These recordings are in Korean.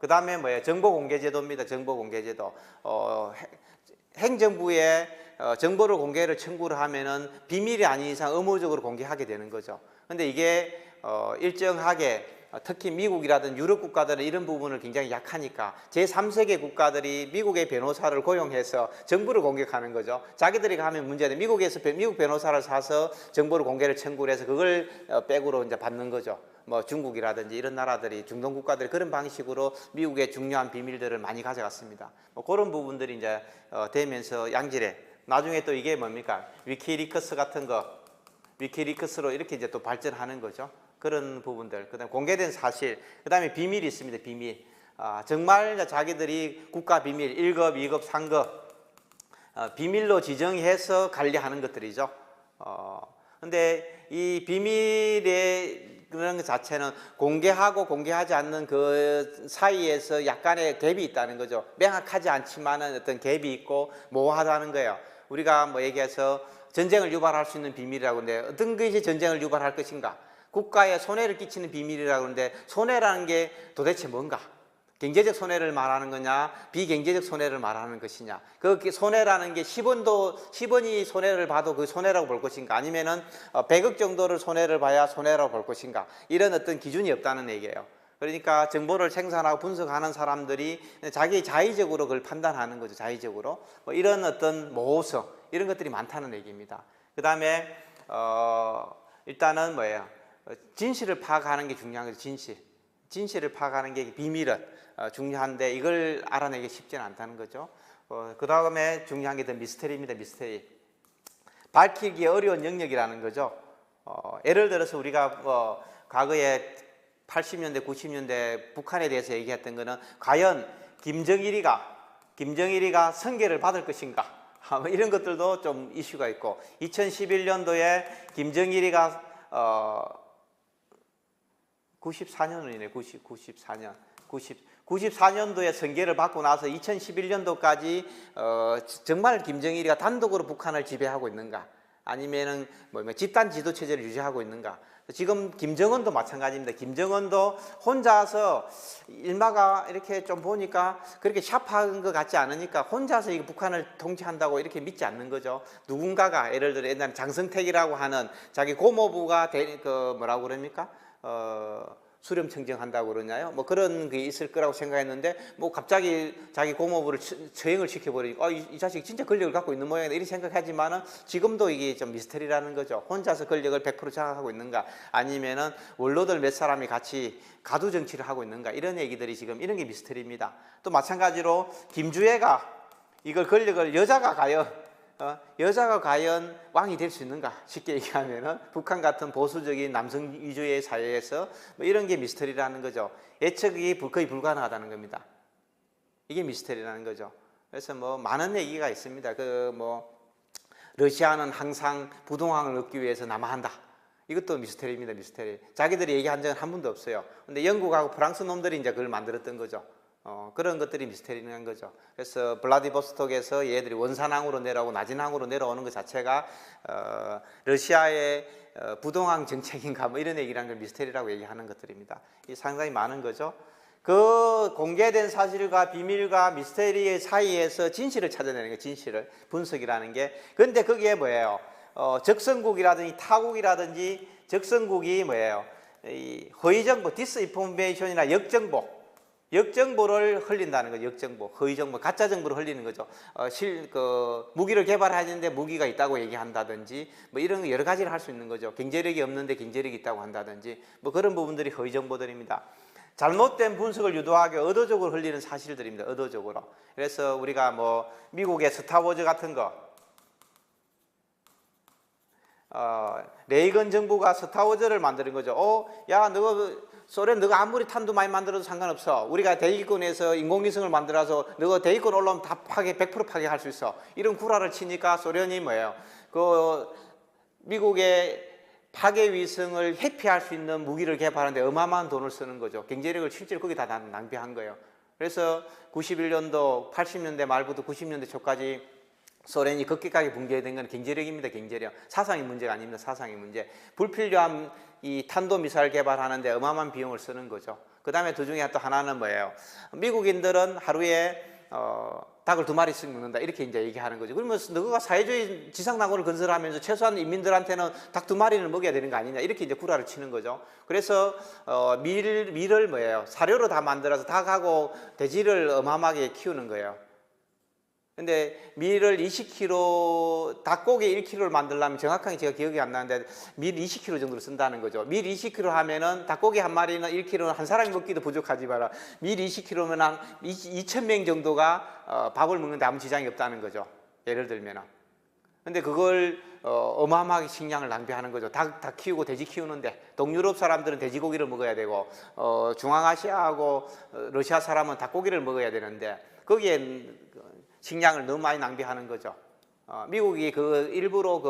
그 다음에 뭐예요? 정보공개제도입니다. 정보공개제도. 행정부에 정보를 공개를 청구를 하면은 비밀이 아닌 이상 의무적으로 공개하게 되는 거죠. 근데 이게 일정하게 특히 미국이라든 유럽 국가들은 이런 부분을 굉장히 약하니까 제3세계 국가들이 미국의 변호사를 고용해서 정보를 공개하는 거죠. 자기들이 가면 문제돼. 미국 변호사를 사서 정보를 공개를 청구를 해서 그걸 백으로 이제 받는 거죠. 뭐 중국이라든지 이런 나라들이 중동 국가들이 그런 방식으로 미국의 중요한 비밀들을 많이 가져갔습니다. 뭐 그런 부분들이 이제 되면서 양질의 나중에 또 이게 뭡니까? 위키리커스 같은 거 위키리커스로 이렇게 이제 또 발전하는 거죠. 그런 부분들. 그다음에 공개된 사실. 그다음에 비밀이 있습니다. 비밀. 정말 자기들이 국가 비밀 1급, 2급, 3급 비밀로 지정해서 관리하는 것들이죠. 근데 이 비밀의 그런 것 자체는 공개하고 공개하지 않는 그 사이에서 약간의 갭이 있다는 거죠. 명확하지 않지만은 어떤 갭이 있고 모호하다는 거예요. 우리가 뭐 얘기해서 전쟁을 유발할 수 있는 비밀이라고 하는데 어떤 것이 전쟁을 유발할 것인가? 국가에 손해를 끼치는 비밀이라고 하는데 손해라는 게 도대체 뭔가? 경제적 손해를 말하는 거냐, 비경제적 손해를 말하는 것이냐. 그 손해라는 게 10원이 손해를 봐도 그 손해라고 볼 것인가, 아니면은 100억 정도를 손해를 봐야 손해라고 볼 것인가. 이런 어떤 기준이 없다는 얘기예요. 그러니까 정보를 생산하고 분석하는 사람들이 자기 자의적으로 그걸 판단하는 거죠. 자의적으로. 뭐 이런 어떤 모호성, 이런 것들이 많다는 얘기입니다. 그 다음에 일단은 뭐예요? 진실을 파악하는 게 중요한 거죠. 진실을 파악하는 게 비밀은 중요한데 이걸 알아내기 쉽지는 않다는 거죠. 그 다음에 중요한 게 더 미스터리입니다. 미스터리. 밝히기 어려운 영역이라는 거죠. 예를 들어서 우리가 과거에 80년대, 90년대 북한에 대해서 얘기했던 거는 과연 김정일이가 선계를 받을 것인가? 이런 것들도 좀 이슈가 있고 2011년도에 김정일이가 94년도에 선계를 받고 나서 2011년도까지 정말 김정일이가 단독으로 북한을 지배하고 있는가, 아니면은 집단 지도 체제를 유지하고 있는가. 지금 김정은도 마찬가지입니다. 김정은도 혼자서 일마가 이렇게 좀 보니까 그렇게 샤프한 것 같지 않으니까 혼자서 이 북한을 통치한다고 이렇게 믿지 않는 거죠. 누군가가 예를 들어 옛날 장성택이라고 하는 자기 고모부가 뭐라고 그럽니까? 수렴청정한다고 그러나요? 뭐 그런 게 있을 거라고 생각했는데 뭐 갑자기 자기 고모부를 처형을 시켜버리니까 이 자식이 진짜 권력을 갖고 있는 모양이다 이런 생각하지만은 지금도 이게 좀 미스터리라는 거죠. 혼자서 권력을 100% 장악하고 있는가, 아니면은 원로들 몇 사람이 같이 가두 정치를 하고 있는가, 이런 얘기들이 지금 이런 게 미스터리입니다. 또 마찬가지로 김주애가 이걸 권력을 여자가 과연 왕이 될 수 있는가? 쉽게 얘기하면은 북한 같은 보수적인 남성 위주의 사회에서 뭐 이런 게 미스터리라는 거죠. 예측이 거의 불가능하다는 겁니다. 이게 미스터리라는 거죠. 그래서 뭐 많은 얘기가 있습니다. 러시아는 항상 부동항을 얻기 위해서 남하한다. 이것도 미스터리입니다. 미스터리. 자기들이 얘기한 적은 한 번도 없어요. 근데 영국하고 프랑스 놈들이 이제 그걸 만들었던 거죠. 그런 것들이 미스터리는 거죠. 그래서 블라디보스톡에서 얘들이 원산항으로 내려오고 나진항으로 내려오는 것 자체가 러시아의 부동항 정책인가 뭐 이런 얘기라는 걸 미스터리라고 얘기하는 것들입니다. 이 상당히 많은 거죠. 그 공개된 사실과 비밀과 미스터리의 사이에서 진실을 찾아내는 거예요. 진실을 분석이라는 게. 그런데 그게 뭐예요? 적성국이라든지 타국이라든지 적성국이 뭐예요? 이 허위정보, 디스인포메이션이나 역정보를 흘린다는 거죠. 역정보, 허위정보, 가짜정보를 흘리는 거죠. 무기를 개발하는데 무기가 있다고 얘기한다든지 뭐 이런 여러 가지를 할 수 있는 거죠. 경제력이 없는데 경제력이 있다고 한다든지 뭐 그런 부분들이 허위정보들입니다. 잘못된 분석을 유도하게 의도적으로 흘리는 사실들입니다. 의도적으로. 그래서 우리가 뭐 미국의 스타워즈 같은 거, 레이건 정부가 스타워즈를 만드는 거죠. 야, 소련 너가 아무리 탄도 많이 만들어도 상관없어. 우리가 대기권에서 인공위성을 만들어서 너가 대기권 올라오면 다 100% 파괴할 수 있어. 이런 구라를 치니까 소련이 뭐예요? 미국의 파괴 위성을 회피할 수 있는 무기를 개발하는데 어마어마한 돈을 쓰는 거죠. 경제력을 실제로 거기다 낭비한 거예요. 그래서 91년도, 80년대 말부터 90년대 초까지 소련이 급격하게 붕괴된 건 경제력입니다. 경제력. 사상의 문제가 아닙니다. 사상의 문제. 불필요한 이 탄도미사일 개발하는데 어마어마한 비용을 쓰는 거죠. 그 다음에 두 중에 또 하나는 뭐예요? 미국인들은 하루에 닭을 2마리씩 먹는다 이렇게 이제 얘기하는 거죠. 그러면 너가 사회주의 지상낙원을 건설하면서 최소한 인민들한테는 닭 2마리는 먹여야 되는 거 아니냐 이렇게 이제 구라를 치는 거죠. 그래서 밀을 뭐예요? 사료로 다 만들어서 닭하고 돼지를 어마어마하게 키우는 거예요. 근데 밀을 20kg, 닭고기 1kg를 만들려면 정확하게 제가 기억이 안 나는데 밀 20kg 정도를 쓴다는 거죠. 밀 20kg 하면은 닭고기 한 마리는 1kg는 한 사람이 먹기도 부족하지만 밀 20kg면 한 2,000명 정도가 밥을 먹는데 아무 지장이 없다는 거죠. 예를 들면은. 근데 그걸 어마어마하게 식량을 낭비하는 거죠. 닭 키우고 돼지 키우는데 동유럽 사람들은 돼지고기를 먹어야 되고 중앙아시아하고 러시아 사람은 닭고기를 먹어야 되는데 거기에 식량을 너무 많이 낭비하는 거죠. 미국이 일부러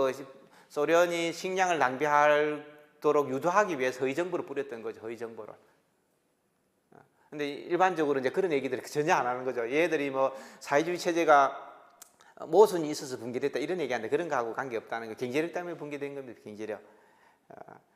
소련이 식량을 낭비하도록 유도하기 위해서 허위 정보를 뿌렸던 거죠. 허위 정보를. 근데 일반적으로 이제 그런 얘기들을 전혀 안 하는 거죠. 얘들이 뭐 사회주의 체제가 모순이 있어서 붕괴됐다 이런 얘기하는데 그런 거하고 관계없다는 거. 경제력 때문에 붕괴된 겁니다. 경제력.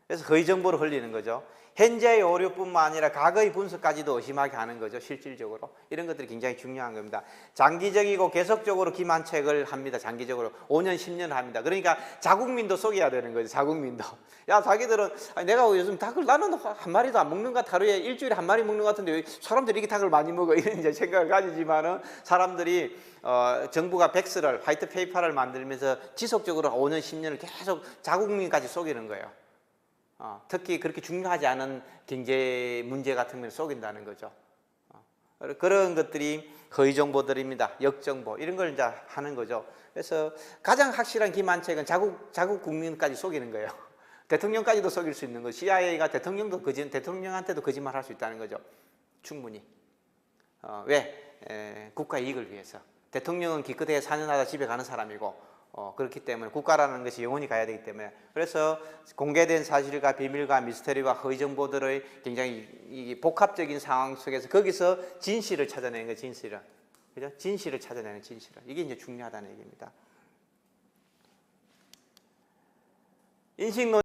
그래서 허위 정보를 흘리는 거죠. 현재의 오류뿐만 아니라 과거의 분석까지도 의심하게 하는 거죠. 실질적으로. 이런 것들이 굉장히 중요한 겁니다. 장기적이고 계속적으로 기만책을 합니다. 장기적으로 5년, 10년 합니다. 그러니까 자국민도 속여야 되는 거죠. 자국민도. 야, 자기들은 내가 요즘 닭을 나는 한 마리도 안 먹는 것 같아. 하루에 일주일에 한 마리 먹는 것 같은데 왜 사람들이 이렇게 닭을 많이 먹어? 이런 이제 생각을 가지지만은 사람들이 정부가 백스를 화이트 페이퍼를 만들면서 지속적으로 5년, 10년을 계속 자국민까지 속이는 거예요. 특히 그렇게 중요하지 않은 경제 문제 같은 걸 속인다는 거죠. 그런 것들이 허위 정보들입니다. 역정보 이런 걸 이제 하는 거죠. 그래서 가장 확실한 기만책은 자국 국민까지 속이는 거예요. 대통령까지도 속일 수 있는 거. CIA가 대통령한테도 거짓말할 수 있다는 거죠. 충분히. 왜? 국가 이익을 위해서. 대통령은 기껏해야 4년 하다 집에 가는 사람이고. 그렇기 때문에 국가라는 것이 영원히 가야 되기 때문에 그래서 공개된 사실과 비밀과 미스터리와 허위 정보들의 굉장히 복합적인 상황 속에서 거기서 진실을 찾아내는 거예요. 진실을. 그죠? 진실을 찾아내는 진실을. 이게 이제 중요하다는 얘기입니다. 인식론